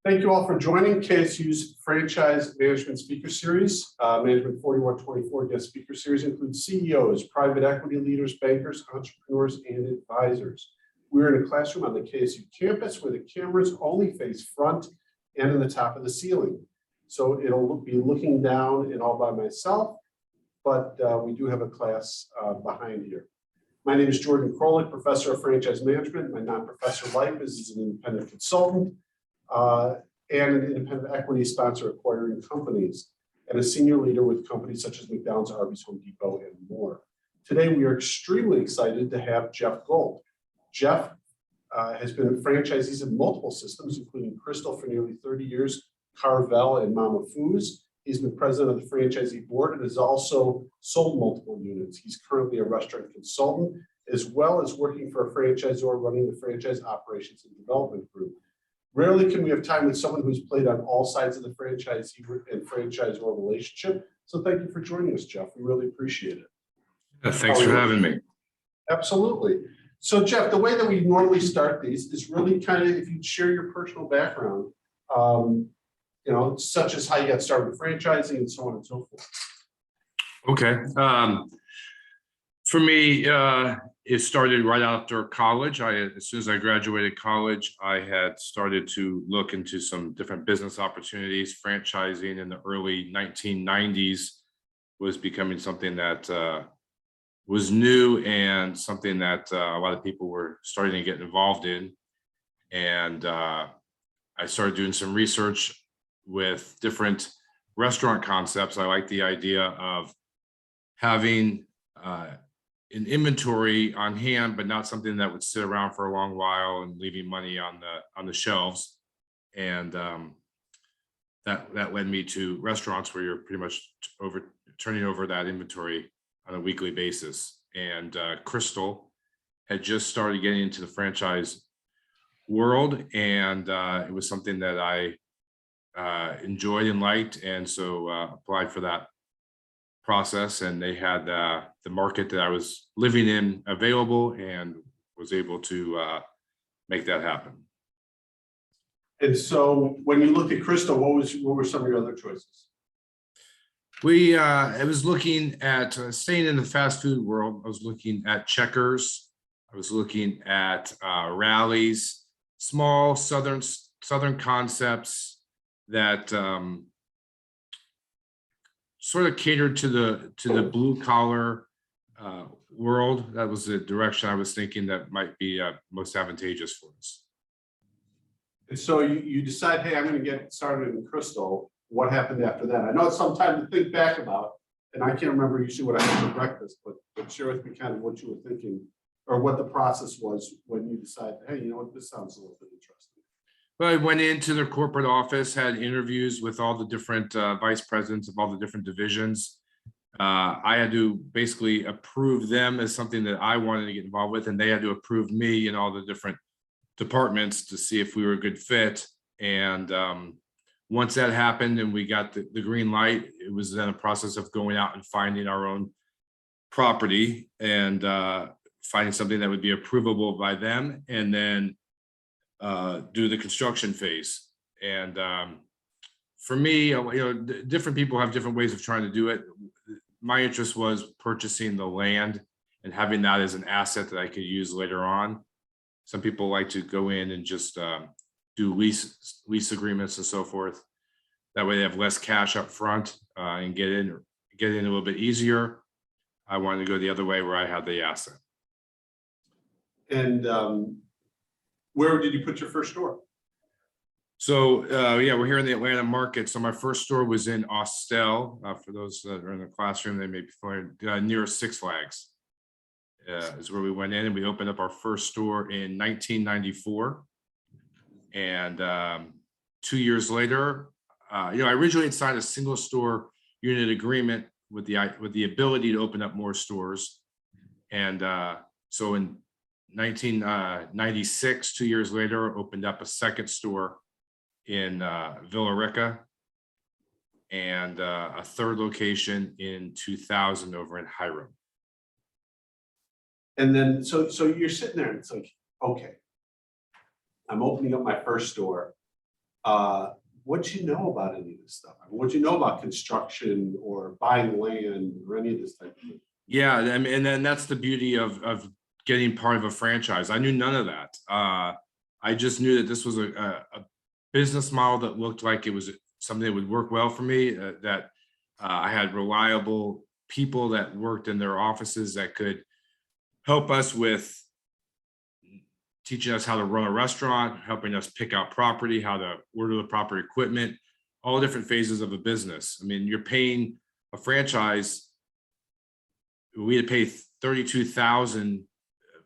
Thank you all for joining KSU's Franchise Management Speaker Series. Management 4124 guest speaker series includes CEOs, private equity leaders, bankers, entrepreneurs, and advisors. We're in a classroom on the KSU campus where the cameras only face front and in the top of the ceiling. So it'll be looking down and all by myself, but we do have a class behind here. My name is Jordan Krolick, professor of franchise management. My non-professor life is as an independent consultant and an independent equity sponsor acquiring companies, and a senior leader with companies such as McDonald's, Arby's, Home Depot, and more. Today, we are extremely excited to have Jeff Goldt. Jeff has been a franchisee in multiple systems, including Krystal for nearly 30 years, Carvel and Mama Foo's. He's been president of the franchisee board and has also sold multiple units. He's currently a restaurant consultant, as well as working for a franchisor running the franchise operations and development group. Rarely can we have time with someone who's played on all sides of the franchisee and franchisor relationship. So thank you for joining us, Jeff. We really appreciate it. Thanks for having me. Absolutely. So Jeff, the way that we normally start these is really kind of if you share your personal background, such as how you got started with franchising and so on and so forth. Okay. For me, it started right after college. As soon as I graduated college, I had started to look into some different business opportunities. Franchising in the early 1990s was becoming something that was new and something that a lot of people were starting to get involved in. And I started doing some research with different restaurant concepts. I like the idea of having an inventory on hand, but not something that would sit around for a long while and leaving money on the shelves. And that led me to restaurants where you're pretty much turning over that inventory on a weekly basis. And Krystal had just started getting into the franchise world, and it was something that I enjoyed and liked, and so applied for that process, and they had the market that I was living in available and was able to make that happen. And so when you looked at Krystal, what were some of your other choices? I was looking at staying in the fast food world. I was looking at Checkers. I was looking at Rallies, small southern concepts that sort of catered to the blue collar world. That was the direction I was thinking that might be most advantageous for us. And so you decide, hey, I'm going to get started in Krystal. What happened after that? I know it's some time to think back about, and I can't remember usually what I had for breakfast, but share with me kind of what you were thinking or what the process was when you decided, hey, you know what, this sounds a little bit interesting. Well, I went into their corporate office, had interviews with all the different vice presidents of all the different divisions. I had to basically approve them as something that I wanted to get involved with, and they had to approve me in all the different departments to see if we were a good fit. And once that happened and we got the green light, it was then a process of going out and finding our own property and finding something that would be approvable by them, and then do the construction phase. And for me, different people have different ways of trying to do it. My interest was purchasing the land and having that as an asset that I could use later on. Some people like to go in and just do lease agreements and so forth. That way they have less cash up front and get in a little bit easier. I wanted to go the other way where I had the asset. And where did you put your first store? So yeah, we're here in the Atlanta market. So my first store was in Austell. For those that are in the classroom, they may be familiar, near Six Flags is where we went in, and we opened up our first store in 1994. And 2 years later, I originally had signed a single store unit agreement with the ability to open up more stores. And so in 1996, 2 years later, opened up a second store in Villa Rica, and a third location in 2000 over in Hiram. And then, so you're sitting there and it's like, okay, I'm opening up my first store. What'd you know about any of this stuff? I mean, what'd you know about construction or buying land or any of this type of thing? Yeah, I mean, and then that's the beauty of getting part of a franchise. I knew none of that. I just knew that this was a business model that looked like it was something that would work well for me, that I had reliable people that worked in their offices that could help us with teaching us how to run a restaurant, helping us pick out property, how to order the proper equipment, all different phases of a business. I mean, you're paying a franchise. We had to pay $32,000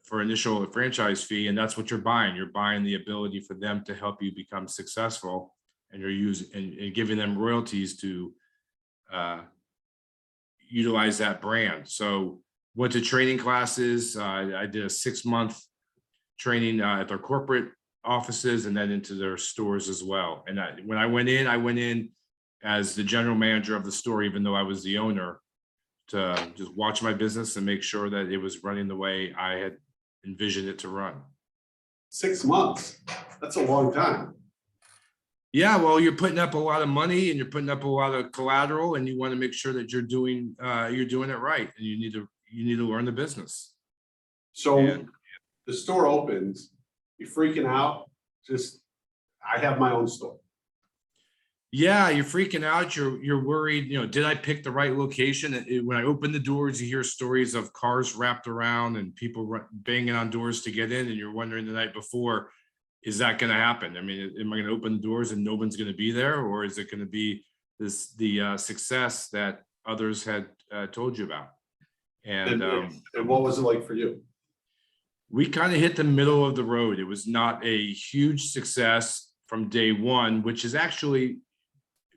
for initial franchise fee, and that's what you're buying. You're buying the ability for them to help you become successful, and you're using and giving them royalties to utilize that brand. So went to training classes. I did a 6-month training at their corporate offices and then into their stores as well. And when I went in as the general manager of the store, even though I was the owner, to just watch my business and make sure that it was running the way I had envisioned it to run. 6 months. That's a long time. Yeah, well, you're putting up a lot of money and you're putting up a lot of collateral, and you want to make sure that you're doing it right, and you need to learn the business. So And the store opens, you're freaking out. Just, I have my own store. yeah, you're freaking out. You're worried. You know, did I pick the right location? When I open the doors, you hear stories of cars wrapped around and people banging on doors to get in, and you're wondering the night before, is that going to happen? I mean, am I going to open the doors and no one's going to be there, or is it going to be the success that others had told you about? And what was it like for you? we kind of hit the middle of the road. It was not a huge success from day one, which is actually,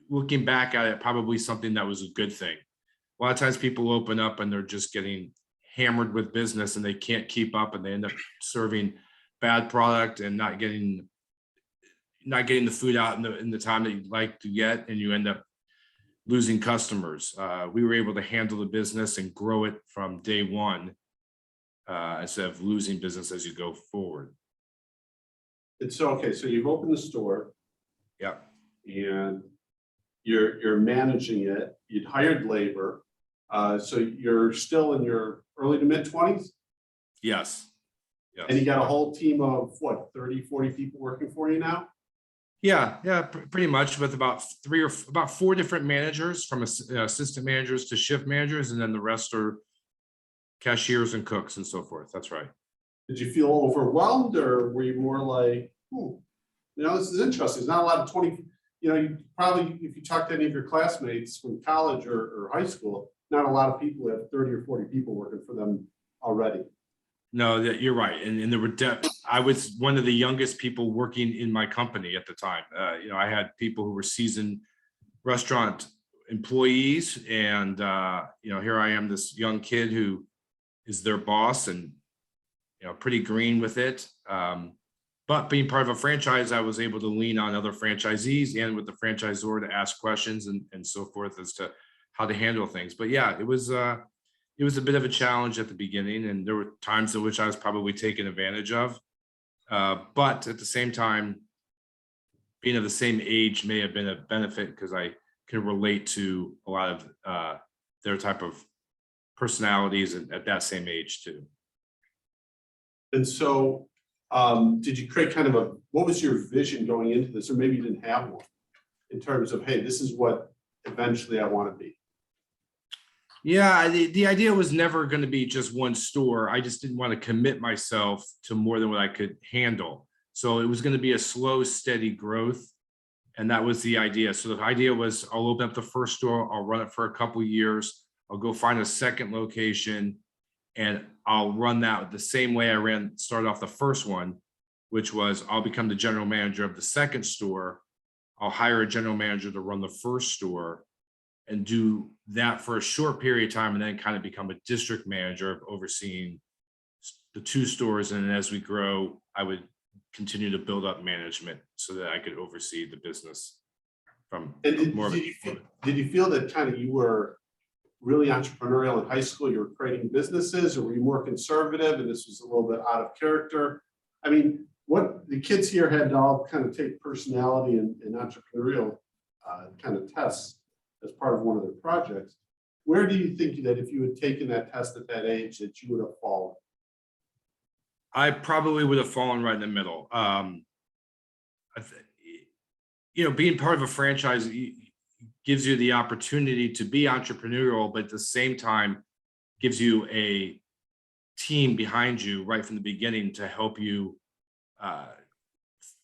looking back at it, probably something that was a good thing. A lot of times people open up and they're just getting hammered with business and they can't keep up, and they end up serving bad product and not getting the food out in the time that you'd like to get, and you end up losing customers. We were able to handle the business and grow it from day one, instead of losing business as you go forward. It's okay. So you've opened the store. Yeah. And you're managing it. You'd hired labor. So you're still in your early to mid 20s. Yes. Yes. And you got a whole team of what, 30, 40 people working for you now? Yeah, pretty much, with about 4 different managers, from assistant managers to shift managers, and then the rest are cashiers and cooks and so forth. That's right. Did you feel overwhelmed, or were you more like, this is interesting. There's not a lot of 20, you probably, if you talk to any of your classmates from college or high school, not a lot of people have 30 or 40 people working for them already. No, that you're right. And there were I was one of the youngest people working in my company at the time. I had people who were seasoned restaurant employees, and here I am, this young kid who is their boss, and pretty green with it. But being part of a franchise, I was able to lean on other franchisees and with the franchisor to ask questions and so forth as to how to handle things. But yeah, it was a bit of a challenge at the beginning, and there were times in which I was probably taken advantage of. But at the same time, being of the same age may have been a benefit, because I can relate to a lot of their type of personalities at that same age too. And so did you create kind of what was your vision going into this, or maybe you didn't have one, in terms of, hey, this is what eventually I want to be? Yeah, the idea was never going to be just one store. I just didn't want to commit myself to more than what I could handle. So it was going to be a slow, steady growth. And that was the idea. So the idea was, I'll open up the first store, I'll run it for a couple of years, I'll go find a second location, and I'll run that the same way I started off the first one, which was I'll become the general manager of the second store. I'll hire a general manager to run the first store and do that for a short period of time, and then kind of become a district manager of overseeing the 2 stores. And as we grow, I would continue to build up management so that I could oversee the business from more. Did you feel that kind of you were really entrepreneurial in high school? You were creating businesses, or were you more conservative and this was a little bit out of character? I mean, what the kids here had to all kind of take personality and entrepreneurial kind of tests as part of one of their projects. Where do you think that if you had taken that test at that age that you would have fallen? I probably would have fallen right in the middle. Being part of a franchise gives you the opportunity to be entrepreneurial, but at the same time gives you a team behind you right from the beginning to help you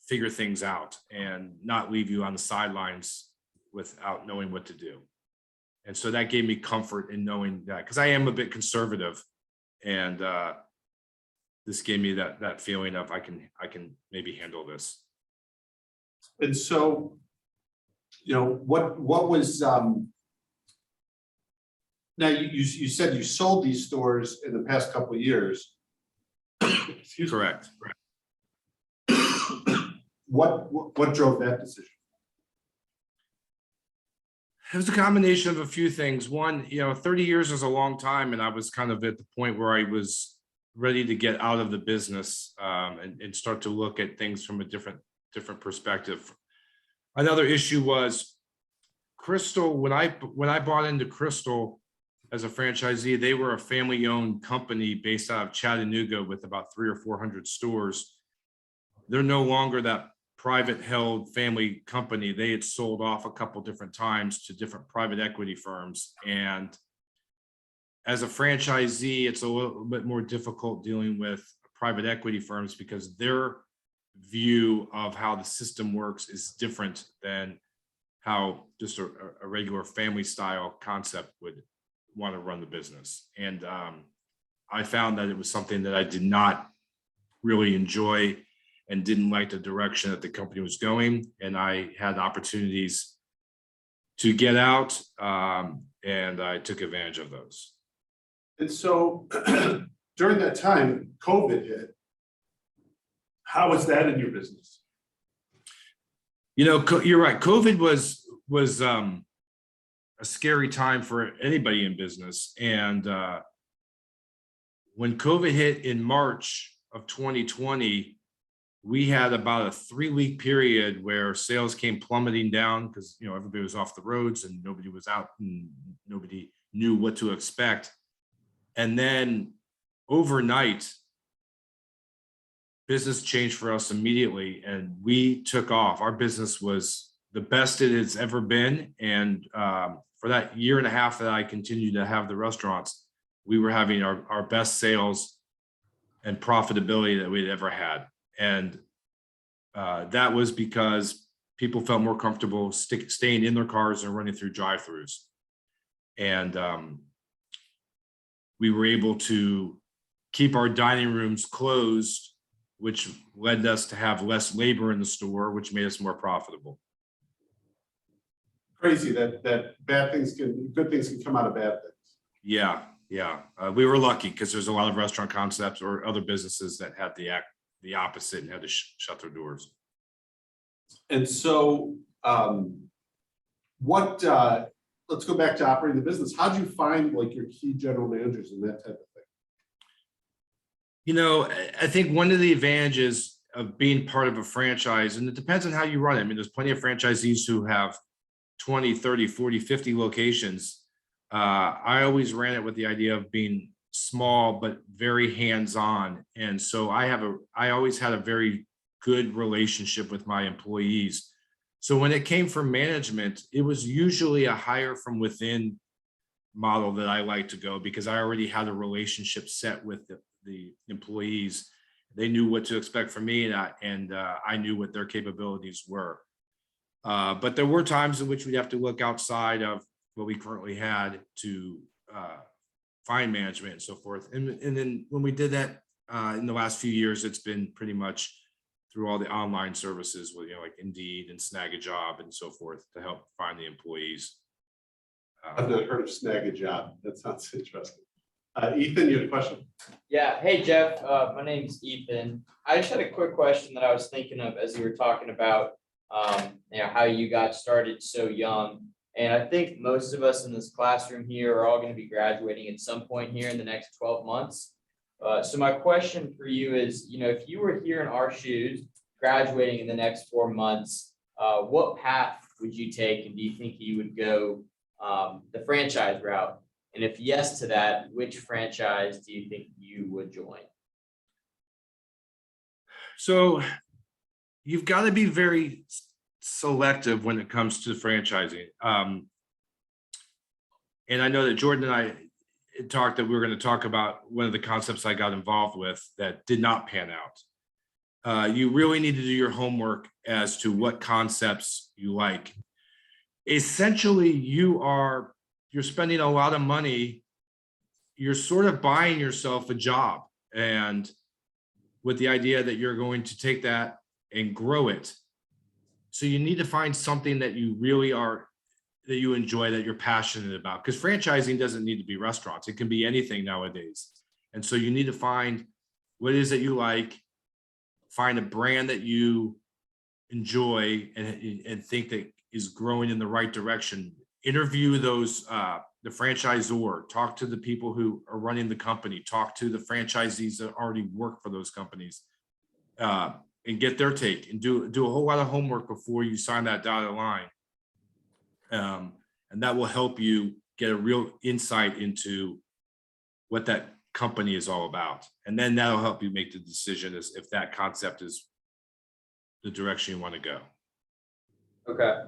figure things out and not leave you on the sidelines without knowing what to do. And so that gave me comfort in knowing that, because I am a bit conservative, and this gave me that feeling of I can maybe handle this. And so, what was now you said you sold these stores in the past couple of years. Excuse me. Correct. What drove that decision? It was a combination of a few things. One, 30 years is a long time, and I was kind of at the point where I was ready to get out of the business and start to look at things from a different perspective. Another issue was Krystal. When I bought into Krystal as a franchisee, they were a family-owned company based out of Chattanooga with about 300 or 400 stores. They're no longer that private held family company. They had sold off a couple different times to different private equity firms. And as a franchisee, it's a little bit more difficult dealing with private equity firms because their view of how the system works is different than how just a regular family style concept would want to run the business. And I found that it was something that I did not really enjoy and didn't like the direction that the company was going. And I had opportunities to get out, and I took advantage of those. And so during that time, COVID hit. How was that in your business? You're right. COVID was a scary time for anybody in business. And when COVID hit in March of 2020, we had about a 3-week period where sales came plummeting down because everybody was off the roads and nobody was out and nobody knew what to expect. And then overnight, business changed for us immediately, and we took off. Our business was the best it has ever been, and for that year and a half that I continued to have the restaurants, we were having our best sales and profitability that we'd ever had. And that was because people felt more comfortable staying in their cars and running through drive-thrus. And we were able to keep our dining rooms closed, which led us to have less labor in the store, which made us more profitable. Crazy that good things can come out of bad things. Yeah. We were lucky because there's a lot of restaurant concepts or other businesses that had the opposite and had to shut their doors. And so let's go back to operating the business. How do you find your key general managers and that type of thing? I think one of the advantages of being part of a franchise, and it depends on how you run it. I mean, there's plenty of franchisees who have 20, 30, 40, 50 locations. I always ran it with the idea of being small, but very hands-on. And so I always had a very good relationship with my employees. So when it came from management, it was usually a hire from within model that I like to go because I already had a relationship set with the employees. They knew what to expect from me, and I knew what their capabilities were. But there were times in which we'd have to look outside of what we currently had to find management and so forth. And then when we did that in the last few years, it's been pretty much through all the online services with like Indeed and Snag a Job and so forth to help find the employees. I've not heard of Snag a Job. That sounds interesting. Ethan, you had a question? Yeah. Hey, Jeff. My name's Ethan. I just had a quick question that I was thinking of as you were talking about how you got started so young. And I think most of us in this classroom here are all going to be graduating at some point here in the next 12 months. So my question for you is, if you were here in our shoes, graduating in the next 4 months, what path would you take? And do you think you would go the franchise route? And if yes to that, which franchise do you think you would join? So you've got to be very selective when it comes to franchising. And I know that Jordan and I talked that we were going to talk about one of the concepts I got involved with that did not pan out. You really need to do your homework as to what concepts you like. Essentially, you're spending a lot of money. You're sort of buying yourself a job, and with the idea that you're going to take that and grow it. So you need to find something that you really are, that you enjoy, that you're passionate about, because franchising doesn't need to be restaurants. It can be anything nowadays. And so you need to find what it is that you like, find a brand that you enjoy and think that is growing in the right direction. Interview those, the franchisor, talk to the people who are running the company, talk to the franchisees that already work for those companies, and get their take, and do a whole lot of homework before you sign that dotted line. And that will help you get a real insight into what that company is all about. And then that'll help you make the decision as if that concept is the direction you want to go. Okay.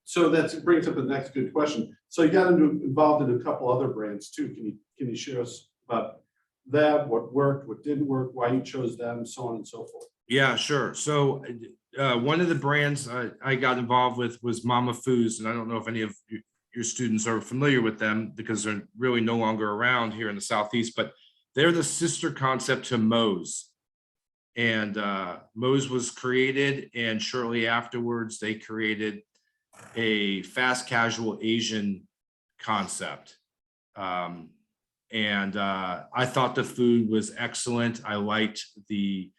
So that brings up the next good question. So you got involved in a couple other brands too. Can you share us about that? What worked, what didn't work, why you chose them, so on and so forth? Yeah, sure. So one of the brands I got involved with was Mama Fu's, and I don't know if any of your students are familiar with them because they're really no longer around here in the Southeast, but they're the sister concept to Moe's. And Moe's was created, and shortly afterwards they created a fast casual Asian concept. And I thought the food was excellent. I liked the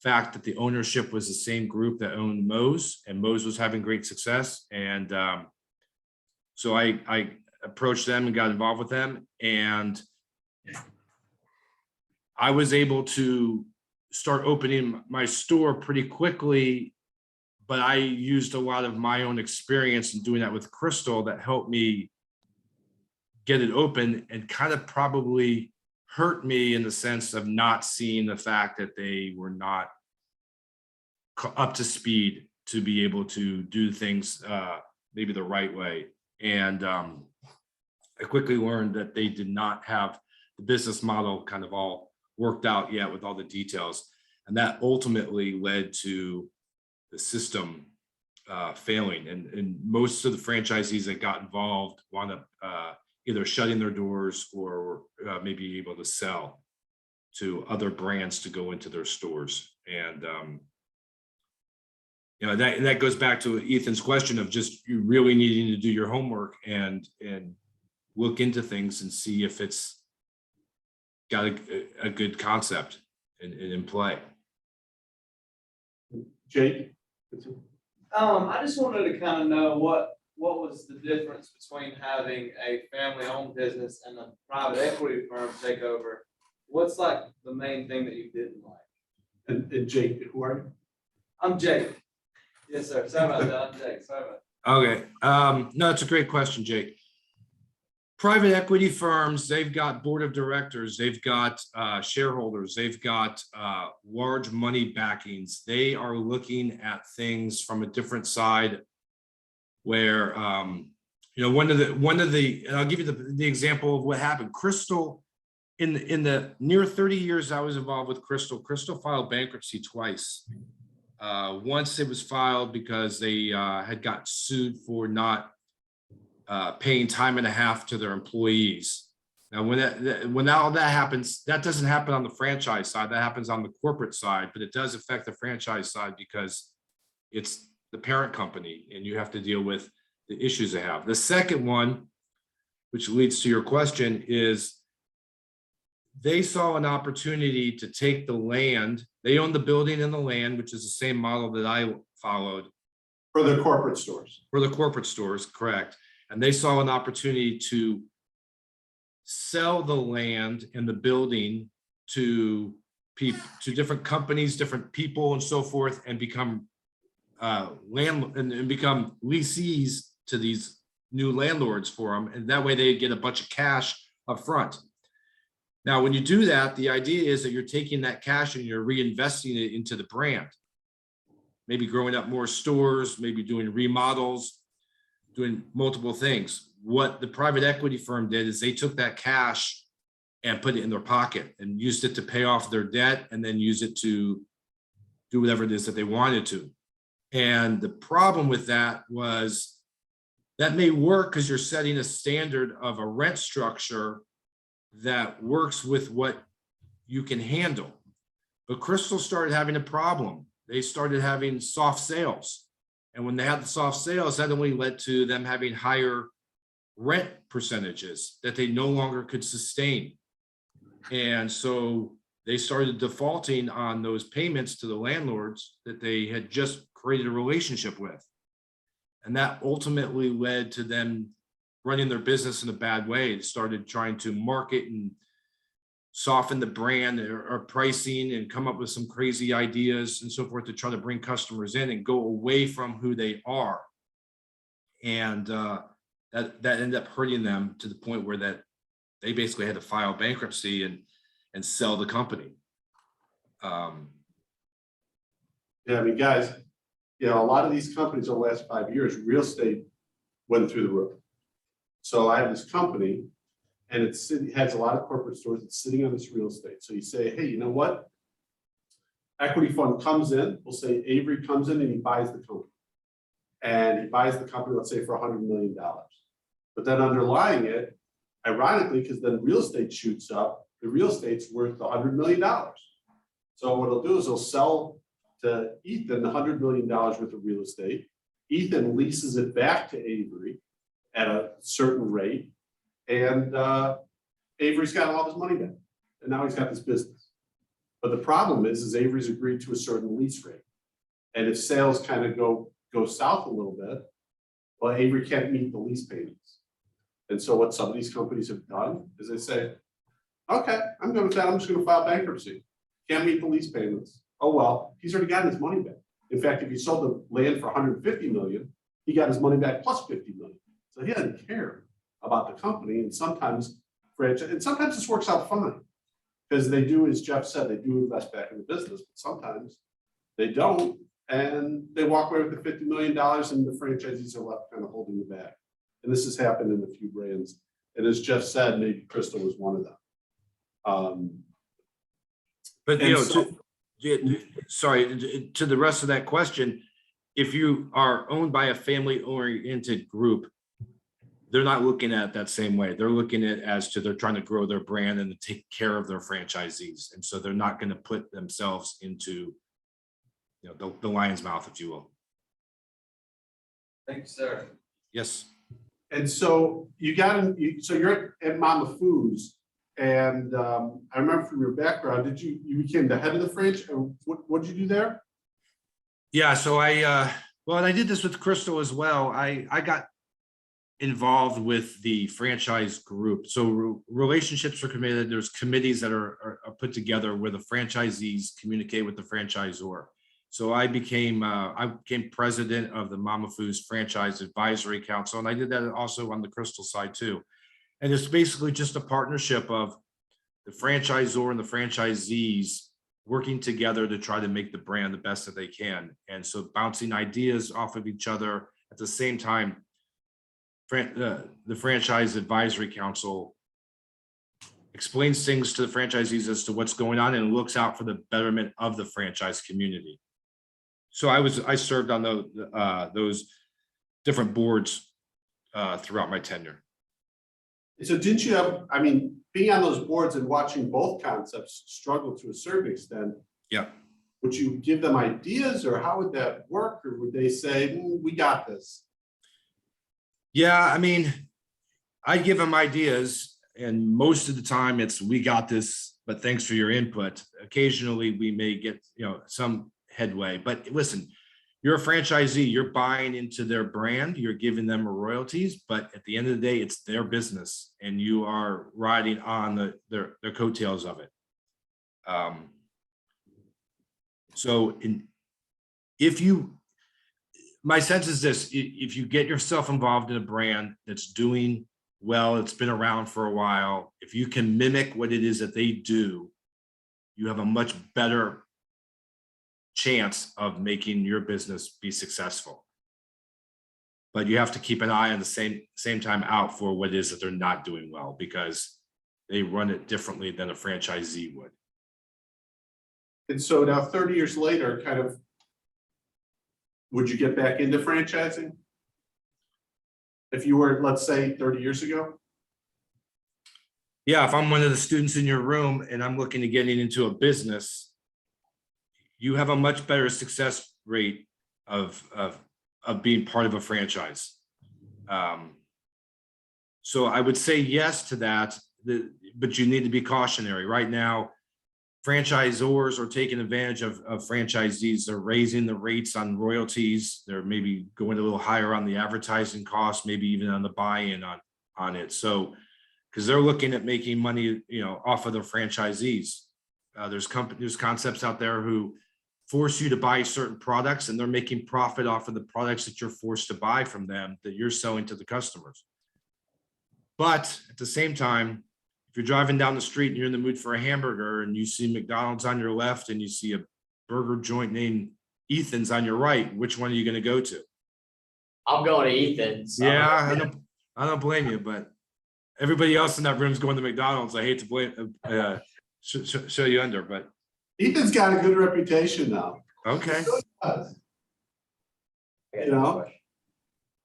fact that the ownership was the same group that owned Moe's, and Moe's was having great success. And so I approached them and got involved with them, and I was able to start opening my store pretty quickly, but I used a lot of my own experience in doing that with Krystal that helped me get it open, and kind of probably hurt me in the sense of not seeing the fact that they were not up to speed to be able to do things maybe the right way. And I quickly learned that they did not have the business model kind of all worked out yet with all the details. And that ultimately led to the system failing. And most of the franchisees that got involved wound up either shutting their doors or maybe able to sell to other brands to go into their stores. And that goes back to Ethan's question of just you really needing to do your homework and look into things and see if it's got a good concept in play. Jake? I just wanted to kind of know what was the difference between having a family-owned business and a private equity firm take over? What's like the main thing that you didn't like? And Jake, who are you? I'm Jake. Yes, sir. Sorry about that. I'm Jake. Sorry about that. Okay. No, it's a great question, Jake. Private equity firms, they've got board of directors, they've got shareholders, they've got large money backings. They are looking at things from a different side where, one of the, and I'll give you the example of what happened. Krystal, in the near 30 years I was involved with Krystal filed bankruptcy twice. Once it was filed because they had got sued for not paying time and a half to their employees. Now, when all that happens, that doesn't happen on the franchise side, that happens on the corporate side, but it does affect the franchise side because it's the parent company and you have to deal with the issues they have. The second one, which leads to your question, is they saw an opportunity to take the land. They own the building and the land, which is the same model that I followed. For the corporate stores. For the corporate stores, correct. And they saw an opportunity to sell the land and the building to people, to different companies, different people and so forth, and become and become lessees to these new landlords for them. And that way they get a bunch of cash up front. Now, when you do that, the idea is that you're taking that cash and you're reinvesting it into the brand. Maybe growing up more stores, maybe doing remodels, doing multiple things. What the private equity firm did is they took that cash and put it in their pocket and used it to pay off their debt and then use it to do whatever it is that they wanted to. And the problem with that was that may work because you're setting a standard of a rent structure that works with what you can handle. But Krystal started having a problem. They started having soft sales. And when they had the soft sales, that only led to them having higher rent percentages that they no longer could sustain. And so they started defaulting on those payments to the landlords that they had just created a relationship with. And that ultimately led to them running their business in a bad way. They started trying to market and soften the brand or pricing and come up with some crazy ideas and so forth to try to bring customers in and go away from who they are. And that ended up hurting them to the point where that they basically had to file bankruptcy and sell the company. Yeah, I mean, guys, you know, a lot of these companies over the last 5 years, real estate went through the roof. So I have this company and it has a lot of corporate stores. It's sitting on this real estate. So you say, hey, you know what? Equity fund comes in, we'll say Avery comes in and he buys the company. And he buys the company, let's say for $100 million. But then underlying it, ironically, because then real estate shoots up, the real estate's worth $100 million. So what he'll do is he'll sell to Ethan $100 million worth of real estate. Ethan leases it back to Avery at a certain rate. And Avery's got all his money back. And now he's got this business. But the problem is Avery's agreed to a certain lease rate. And if sales kind of go south a little bit, well, Avery can't meet the lease payments. And so what some of these companies have done is they say, okay, I'm good with that. I'm just going to file bankruptcy. Can't meet the lease payments. Oh, well, he's already gotten his money back. In fact, if he sold the land for $150 million, he got his money back plus $50 million. So he doesn't care about the company. And sometimes this works out fine because they do, as Jeff said, they do invest back in the business, but sometimes they don't. And they walk away with the $50 million and the franchisees are left kind of holding the bag. And this has happened in a few brands. And as Jeff said, maybe Krystal was one of them. But sorry, to the rest of that question, if you are owned by a family-oriented group, they're not looking at it that same way. They're looking at it as to they're trying to grow their brand and to take care of their franchisees. And so they're not going to put themselves into, you know, the lion's mouth, if you will. Thank you, sir. Yes. And so you're at Mama Fu's, and I remember from your background, you became the head of the franchise? What did you do there? Yeah, so I did this with Krystal as well. I got involved with the franchise group. So relationships are committed. There's committees that are put together where the franchisees communicate with the franchisor. So I became president of the Mama Fu's Franchise Advisory Council, and I did that also on the Krystal side too. And it's basically just a partnership of the franchisor and the franchisees working together to try to make the brand the best that they can. And so bouncing ideas off of each other at the same time. The Franchise Advisory Council explains things to the franchisees as to what's going on and looks out for the betterment of the franchise community. So I served on those different boards throughout my tenure. So didn't you have, I mean, being on those boards and watching both concepts struggle to a certain extent? Yeah. Would you give them ideas, or how would that work? Or would they say, we got this? Yeah, I mean, I give them ideas, and most of the time it's, we got this, but thanks for your input. Occasionally we may get, some headway, but listen, you're a franchisee, you're buying into their brand, you're giving them royalties, but at the end of the day, it's their business and you are riding on their coattails of it. My sense is this, if you get yourself involved in a brand that's doing well, it's been around for a while, if you can mimic what it is that they do, you have a much better chance of making your business be successful. But you have to keep an eye on the same time out for what it is that they're not doing well, because they run it differently than a franchisee would. And so now 30 years later, kind of, would you get back into franchising? If you were, let's say, 30 years ago? Yeah, if I'm one of the students in your room and I'm looking to getting into a business, you have a much better success rate of being part of a franchise. So I would say yes to that, but you need to be cautionary. Right now, franchisors are taking advantage of franchisees. They're raising the rates on royalties. They're maybe going a little higher on the advertising costs, maybe even on the buy-in on it. So, because they're looking at making money, off of their franchisees. There's concepts out there who force you to buy certain products, and they're making profit off of the products that you're forced to buy from them that you're selling to the customers. But at the same time, if you're driving down the street and you're in the mood for a hamburger and you see McDonald's on your left and you see a burger joint named Ethan's on your right, which one are you going to go to? I'm going to Ethan's. Yeah, I don't blame you, but everybody else in that room is going to McDonald's. I hate to blame, show you under, but Ethan's got a good reputation now. okay.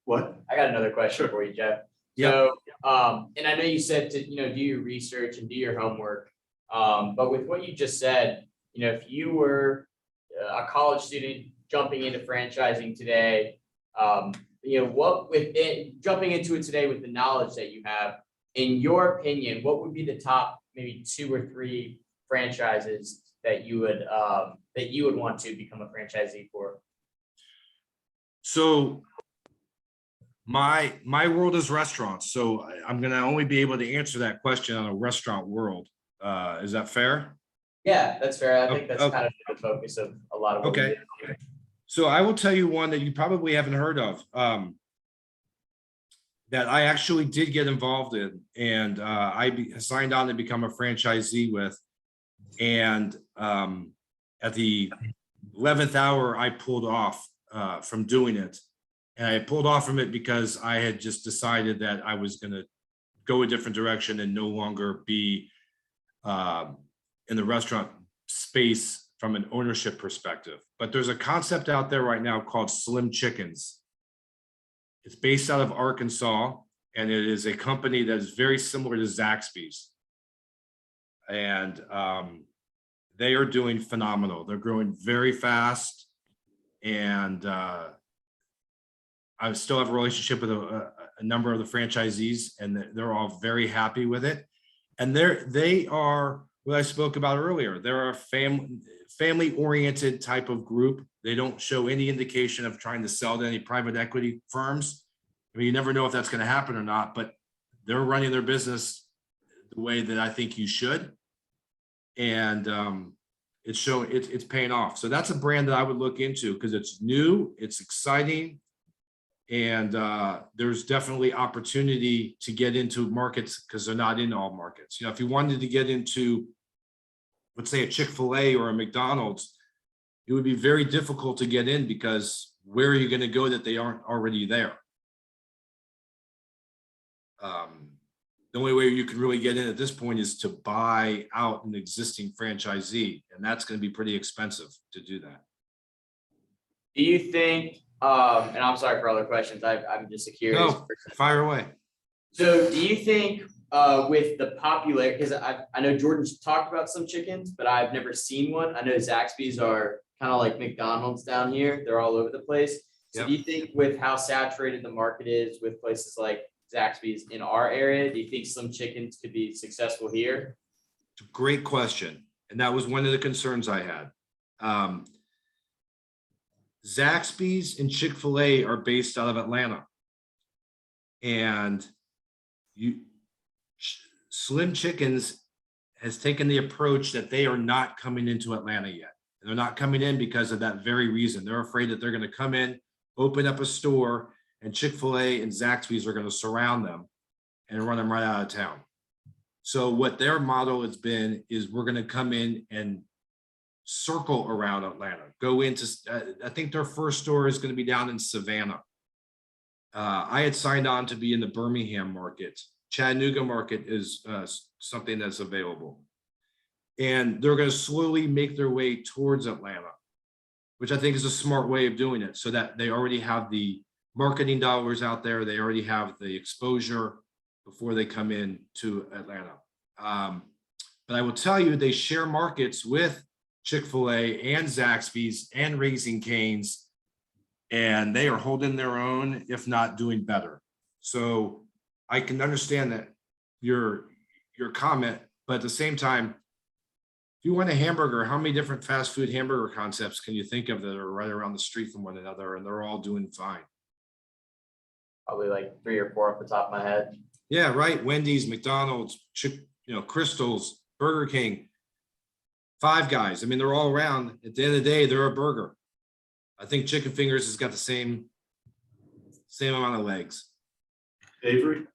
What? I got another question for you, Jeff. Yeah. So, and I know you said to, do your research and do your homework. But with what you just said, if you were a college student jumping into franchising today, jumping into it today with the knowledge that you have, in your opinion, what would be the top maybe 2 or 3 franchises that you would want to become a franchisee for? So my world is restaurants. So I'm going to only be able to answer that question on a restaurant world. Is that fair? Yeah, that's fair. I think that's Okay. kind of the focus of a lot of what we Okay. do here. So I will tell you one that you probably haven't heard of, that I actually did get involved in, and signed on to become a franchisee with. And at the 11th hour, I pulled off from doing it. And I pulled off from it because I had just decided that I was going to go a different direction and no longer be in the restaurant space from an ownership perspective. But there's a concept out there right now called Slim Chickens. It's based out of Arkansas, and it is a company that is very similar to Zaxby's. And they are doing phenomenal. They're growing very fast. And I still have a relationship with a number of the franchisees, and they're all very happy with it. And they are what I spoke about earlier. They're a family-oriented type of group. They don't show any indication of trying to sell to any private equity firms. I mean, you never know if that's going to happen or not, but they're running their business the way that I think you should. And it's paying off. So that's a brand that I would look into because it's new, it's exciting, and there's definitely opportunity to get into markets because they're not in all markets. If you wanted to get into, let's say, a Chick-fil-A or a McDonald's, it would be very difficult to get in because where are you going to go that they aren't already there? The only way you can really get in at this point is to buy out an existing franchisee, and that's going to be pretty expensive to do that. Do you think, and I'm sorry for other questions, I'm just a curious No, person. fire away. So do you think with the popular, because I know Jordan's talked about some chickens, but I've never seen one. I know Zaxby's are kind of like McDonald's down here. They're all over the place. So Yep. Do you think with how saturated the market is with places like Zaxby's in our area, do you think Slim Chickens could be successful here? It's a great question. And that was one of the concerns I had. Zaxby's and Chick-fil-A are based out of Atlanta. And Slim Chickens has taken the approach that they are not coming into Atlanta yet. And they're not coming in because of that very reason. They're afraid that they're going to come in, open up a store, and Chick-fil-A and Zaxby's are going to surround them and run them right out of town. So what their model has been is we're going to come in and circle around Atlanta, go into, I think their first store is going to be down in Savannah. I had signed on to be in the Birmingham market. Chattanooga market is something that's available. And they're going to slowly make their way towards Atlanta, which I think is a smart way of doing it, so that they already have the marketing dollars out there. They already have the exposure before they come in to Atlanta. But I will tell you, they share markets with Chick-fil-A and Zaxby's and Raising Cane's, and they are holding their own, if not doing better. So I can understand that your comment, but at the same time, if you want a hamburger, how many different fast food hamburger concepts can you think of that are right around the street from one another and they're all doing fine? Probably like 3 or 4 off the top of my head. Yeah, right. Wendy's, McDonald's, Krystal's, Burger King, Five Guys. I mean, they're all around. At the end of the day, they're a burger. I think Chicken Fingers has got the same amount of legs. Avery?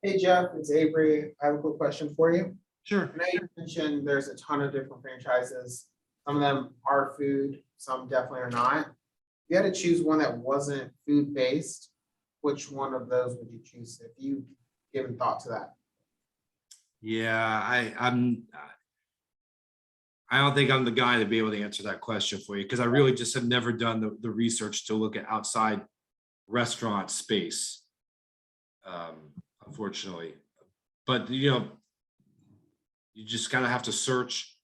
Hey Jeff, it's Avery. I have a quick question for you. Sure. I know you mentioned there's a ton of different franchises. Some of them are food, some definitely are not. If you had to choose one that wasn't food-based, which one of those would you choose if you given thought to that? Yeah, I don't think I'm the guy to be able to answer that question for you, because I really just have never done the research to look at outside restaurant space, unfortunately. But you just kind of have to search,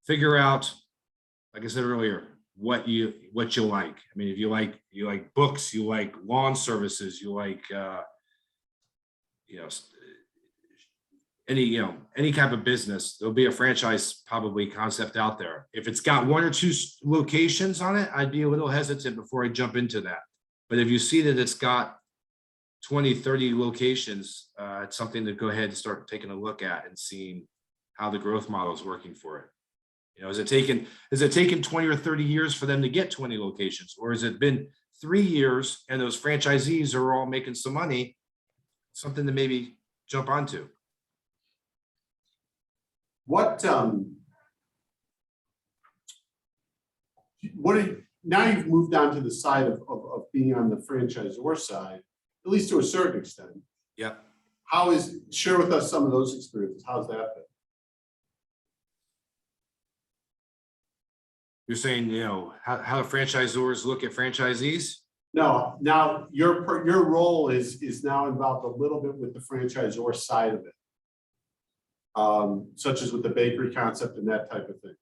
figure out, like I said earlier, what you like. I mean, if you like books, you like lawn services, you like any type of business, there'll be a franchise probably concept out there. If it's got 1 or 2 locations on it, I'd be a little hesitant before I jump into that. But if you see that it's got 20, 30 locations, it's something to go ahead and start taking a look at and seeing how the growth model is working for it. Is it taken 20 or 30 years for them to get 20 locations, or has it been 3 years and those franchisees are all making some money? Something to maybe jump onto. Now you've moved on to the side of being on the franchisor side, at least to a certain extent. Yep. Share with us some of those experiences. How's that been? You're saying, how do franchisors look at franchisees? No, now your role is now involved a little bit with the franchisor side of it. Such as with the bakery concept and that type of thing.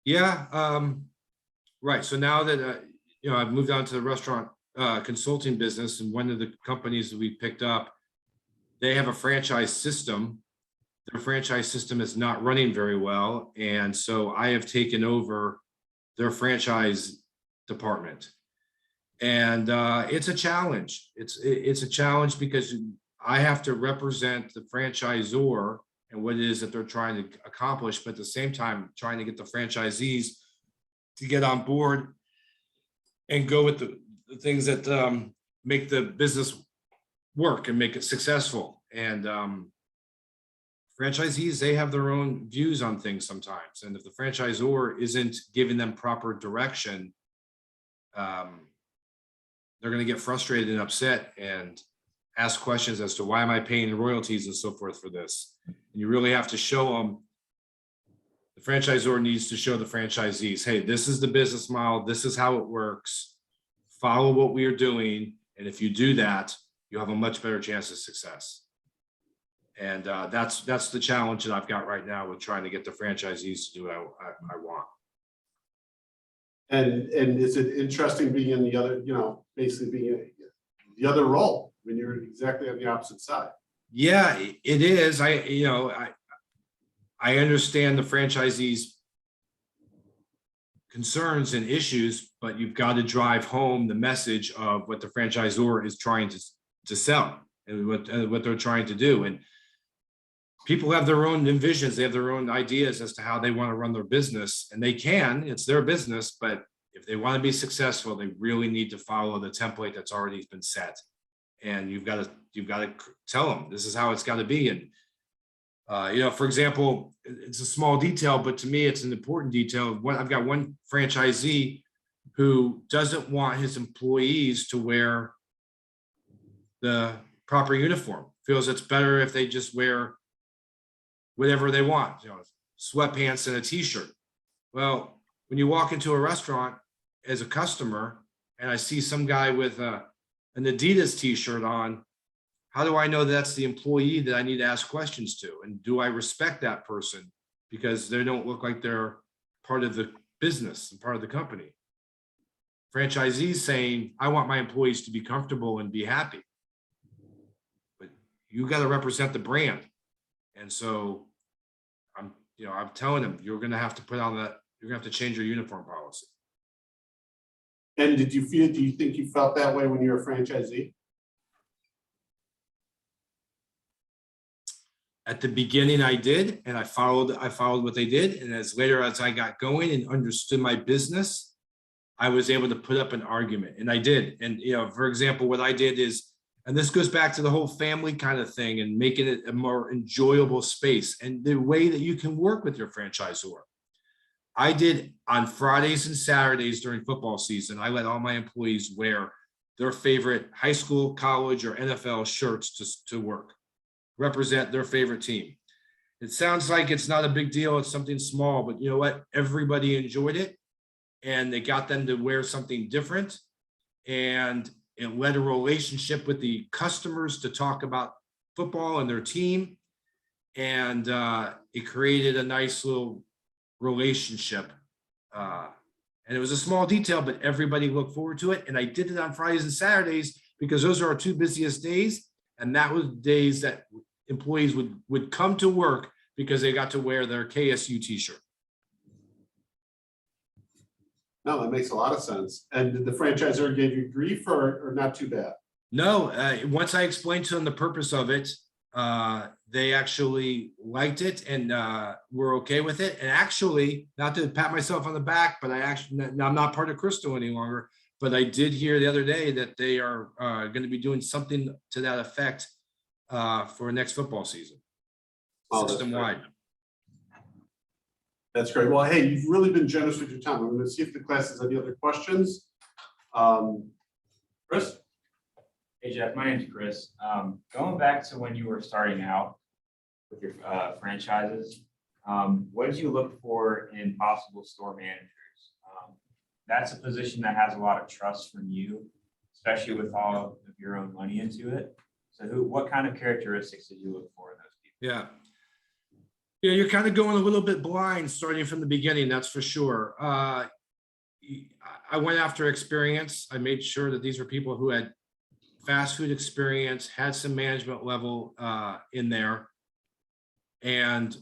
Yeah, right. So now that I've moved on to the restaurant consulting business, and one of the companies that we picked up, they have a franchise system. Their franchise system is not running very well, and so I have taken over their franchise department, and it's a challenge. It's a challenge because I have to represent the franchisor and what it is that they're trying to accomplish, but at the same time, trying to get the franchisees to get on board and go with the things that make the business work and make it successful. And franchisees, they have their own views on things sometimes. And if the franchisor isn't giving them proper direction, they're going to get frustrated and upset and ask questions as to why am I paying royalties and so forth for this. And you really have to show them, the franchisor needs to show the franchisees, hey, this is the business model, this is how it works, follow what we are doing, and if you do that, you have a much better chance of success. And that's the challenge that I've got right now with trying to get the franchisees to do what I want. And is it interesting being in the other, basically being the other role when you're exactly on the opposite side? Yeah, it is. I understand the franchisees' concerns and issues, but you've got to drive home the message of what the franchisor is trying to sell and what they're trying to do. And people have their own visions, they have their own ideas as to how they want to run their business, and they can, it's their business, but if they want to be successful, they really need to follow the template that's already been set. And you've got to tell them this is how it's got to be. And for example, it's a small detail, but to me, it's an important detail. I've got one franchisee who doesn't want his employees to wear the proper uniform, feels it's better if they just wear whatever they want, sweatpants and a t-shirt. Well, when you walk into a restaurant as a customer and I see some guy with an Adidas t-shirt on, how do I know that's the employee that I need to ask questions to? And do I respect that person because they don't look like they're part of the business and part of the company? Franchisees saying, I want my employees to be comfortable and be happy. But you got to represent the brand. And so I'm telling them, you're going to have to put on that, you're going to have to change your uniform policy. And do you think you felt that way when you were a franchisee? At the beginning, I did, and I followed what they did. And as I got going and understood my business, I was able to put up an argument, and I did. And, for example, what I did is, and this goes back to the whole family kind of thing and making it a more enjoyable space and the way that you can work with your franchisor. I did on Fridays and Saturdays during football season, I let all my employees wear their favorite high school, college, or NFL shirts to work, represent their favorite team. It sounds like it's not a big deal, it's something small, but you know what? Everybody enjoyed it, and they got them to wear something different, and it led a relationship with the customers to talk about football and their team, and it created a nice little relationship. And it was a small detail, but everybody looked forward to it. And I did it on Fridays and Saturdays because those are our two busiest days. And that was days that employees would come to work because they got to wear their KSU t-shirt. No, that makes a lot of sense. And did the franchisor give you grief or not too bad? No, once I explained to them the purpose of it, they actually liked it and were okay with it. And actually, not to pat myself on the back, but I'm not part of Krystal any longer, but I did hear the other day that they are going to be doing something to that effect for next football season, system-wide. That's great. Well, hey, you've really been generous with your time. I'm going to see if the class has any other questions. Chris? Hey Jeff, my name's Chris. Going back to when you were starting out with your franchises, what did you look for in possible store managers? That's a position that has a lot of trust from you, especially with all of your own money into it. So what kind of characteristics did you look for in those people? Yeah. Yeah, you're kind of going a little bit blind starting from the beginning, that's for sure. I went after experience. I made sure that these were people who had fast food experience, had some management level in there, and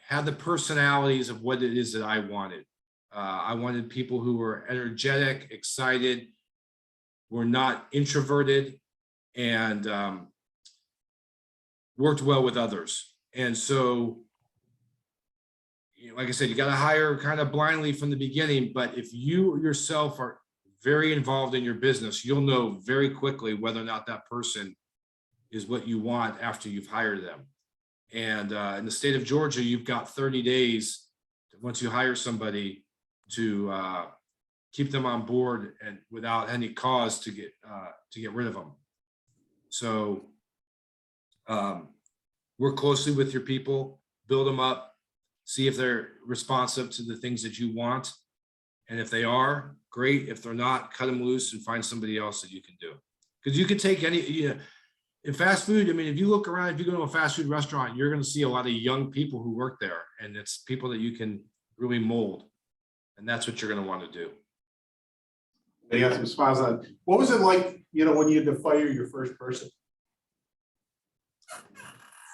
had the personalities of what it is that I wanted. I wanted people who were energetic, excited, were not introverted, and worked well with others. And so, like I said, you got to hire kind of blindly from the beginning, but if you yourself are very involved in your business, you'll know very quickly whether or not that person is what you want after you've hired them. And in the state of Georgia, you've got 30 days once you hire somebody to keep them on board and without any cause to get rid of them. So work closely with your people, build them up, see if they're responsive to the things that you want. And if they are, great. If they're not, cut them loose and find somebody else that you can do. Because you could take any, in fast food, I mean, if you look around, if you go to a fast food restaurant, you're going to see a lot of young people who work there. And it's people that you can really mold. And that's what you're going to want to do. They got some spots on. What was it like, when you had to fire your first person?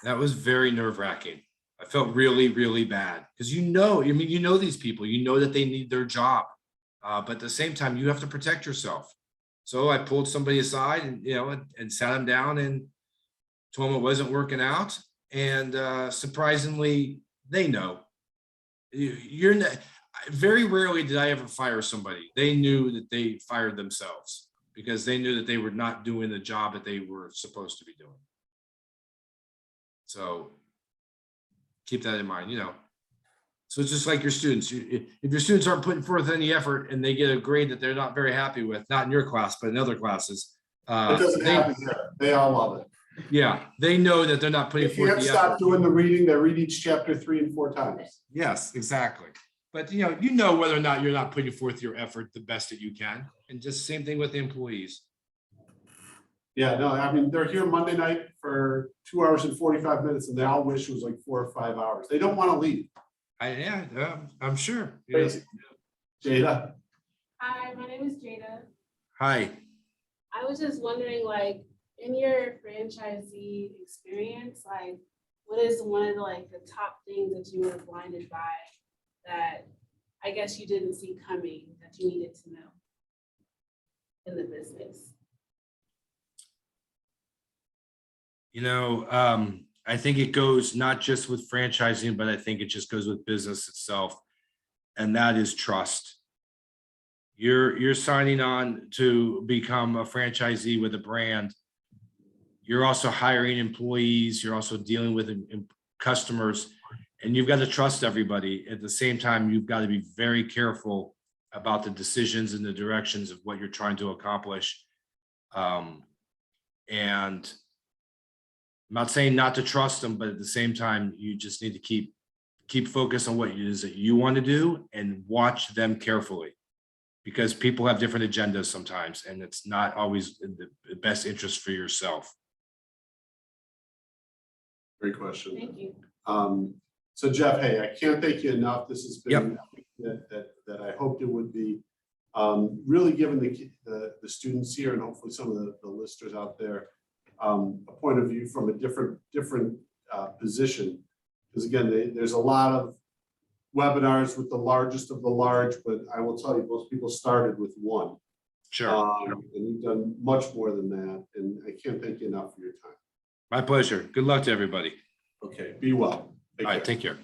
That was very nerve-wracking. I felt really, really bad because you know these people, you know that they need their job. But at the same time, you have to protect yourself. So I pulled somebody aside and, and sat them down and told them it wasn't working out. And surprisingly, they know. You're not, very rarely did I ever fire somebody. They knew that they fired themselves because they knew that they were not doing the job that they were supposed to be doing. So keep that in mind, So it's just like your students. If your students aren't putting forth any effort and they get a grade that they're not very happy with, not in your class, but in other classes. It doesn't happen here. They all love it. Yeah, they know that they're not putting If you forth have the to stop effort. doing the reading, they read each chapter 3 and 4 times. Yes, exactly. But you know whether or not you're not putting forth your effort the best that you can. And just same thing with the employees. Yeah, no, I mean, they're here Monday night for 2 hours and 45 minutes and they all wish it was like 4 or 5 hours. They don't want to leave. I'm sure. Jada. Hi, my name is Jada. Hi. I was just wondering, like, in your franchisee experience, like, what is one of the top things that you were blinded by that I guess you didn't see coming that you needed to know in the business? I think it goes not just with franchising, but I think it just goes with business itself. And that is trust. You're signing on to become a franchisee with a brand. You're also hiring employees. You're also dealing with customers, and you've got to trust everybody. At the same time, you've got to be very careful about the decisions and the directions of what you're trying to accomplish. And I'm not saying not to trust them, but at the same time, you just need to keep focused on what it is that you want to do and watch them carefully, because people have different agendas sometimes, and it's not always in the best interest for yourself. Great question. Thank you. So Jeff, hey, I can't thank you enough. This has been that I hoped it would be. Really giving the students here and hopefully some of the listeners out there a point of view from a different position. Because again, there's a lot of webinars with the largest of the large, but I will tell you, most people started with one. Sure. And you've done much more than that. And I can't thank you enough for your time. My pleasure. Good luck to everybody. Okay, be well. All right, take care.